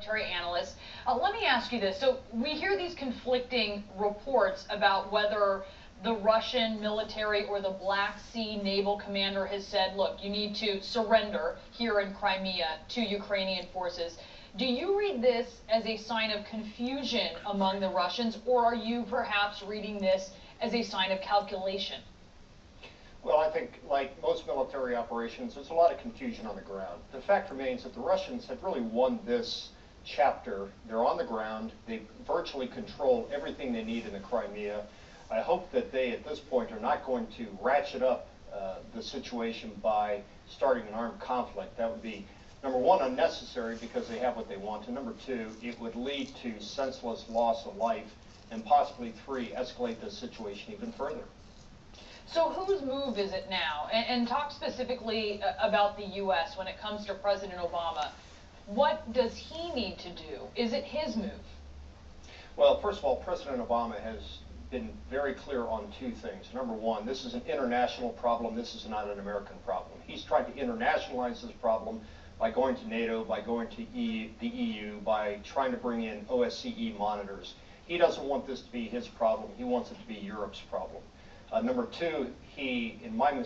military analyst. Let me ask you this. So we hear these conflicting reports about whether the Russian military or the Black Sea naval commander has said, look, you need to surrender here in Crimea to Ukrainian forces. Do you read this as a sign of confusion among the Russians, or are you perhaps reading this as a sign of calculation? Well, I think, like most military operations, there's a lot of confusion on the ground. The fact remains that the Russians have really won this chapter. They're on the ground. They virtually control everything they need in the Crimea. I hope that they, at this point, are not going to ratchet up the situation by starting an armed conflict. That would be, number one, unnecessary because they have what they want, and number two, it would lead to senseless loss of life, and possibly three, escalate the situation even further. So whose move is it now? And talk specifically about the U.S. when it comes to President Obama. What does he need to do? Is it his move? Well, first of all, President Obama has been very clear on two things. Number one, this is an international problem. This is not an American problem. He's tried to internationalize this problem by going to NATO, by going to the EU, by trying to bring in OSCE monitors. He doesn't want this to be his problem. He wants it to be Europe's problem. Number two, he, in my view,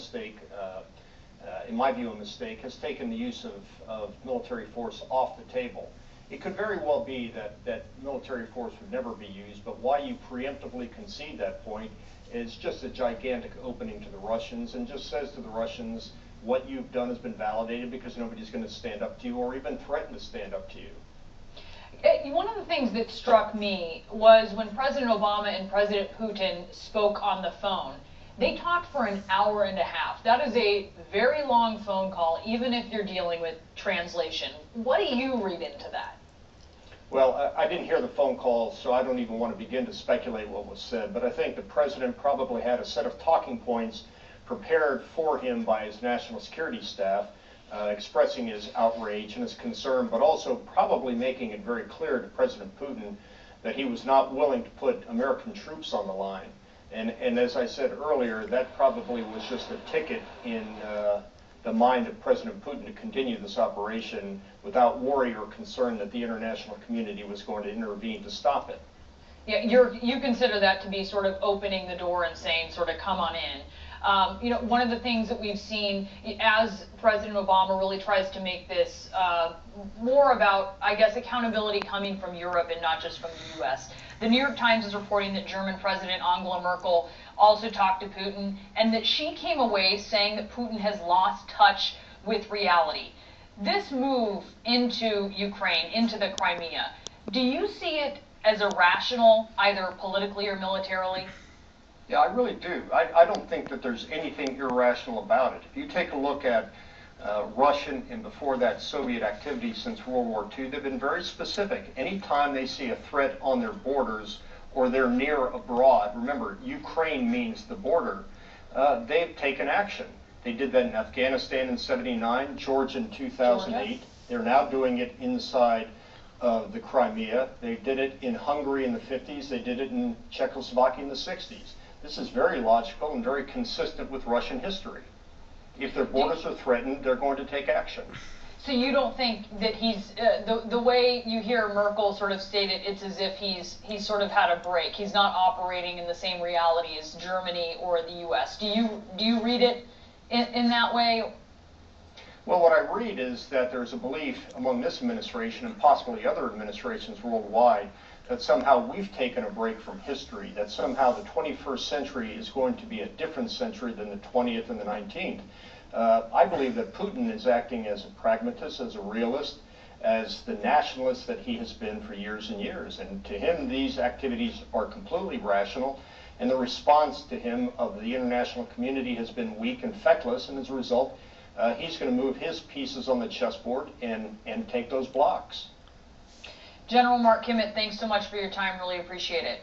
a mistake, has taken the use of military force off the table. It could very well be that military force would never be used, but why you preemptively concede that point is just a gigantic opening to the Russians, and just says to the Russians, what you've done has been validated because nobody's going to stand up to you or even threaten to stand up to you. One of the things that struck me was when President Obama and President Putin spoke on the phone. They talked for an hour and a half. That is a very long phone call, even if you're dealing with translation. What do you read into that? Well, I didn't hear the phone call, so I don't even want to begin to speculate what was said, but I think the president probably had a set of talking points prepared for him by his national security staff, expressing his outrage and his concern, but also probably making it very clear to President Putin that he was not willing to put American troops on the line. And as I said earlier, that probably was just a ticket in the mind of President Putin to continue this operation without worry or concern that the international community was going to intervene to stop it. Yeah, you consider that to be sort of opening the door and saying, sort of, come on in. You know, one of the things that we've seen as President Obama really tries to make this more about, I guess, accountability coming from Europe and not just from the U.S. The New York Times is reporting that German President Angela Merkel also talked to Putin, and that she came away saying that Putin has lost touch with reality. This move into Ukraine, into the Crimea, do you see it as irrational, either politically or militarily? Yeah, I really do. I don't think that there's anything irrational about it. If you take a look at Russian and before that Soviet activity since World War II, they've been very specific. Anytime they see a threat on their borders or they're near abroad, remember, Ukraine means the border, they've taken action. They did that in Afghanistan in '79, Georgia in 2008. Georgia. They're now doing it inside the Crimea. They did it in Hungary in the 50s. They did it in Czechoslovakia in the 60s. This is very logical and very consistent with Russian history. If their borders are threatened, they're going to take action. So you don't think that he's, the way you hear Merkel sort of state it, it's as if he's sort of had a break. He's not operating in the same reality as Germany or the U.S. Do you read it in that way? Well, what I read is that there's a belief among this administration and possibly other administrations worldwide that somehow we've taken a break from history, that somehow the 21st century is going to be a different century than the 20th and the 19th. I believe that Putin is acting as a pragmatist, as a realist, as the nationalist that he has been for years and years. And to him, these activities are completely rational, and the response to him of the international community has been weak and feckless, and as a result, he's going to move his pieces on the chessboard and take those blocks. General Mark Kimmett, thanks so much for your time. Really appreciate it.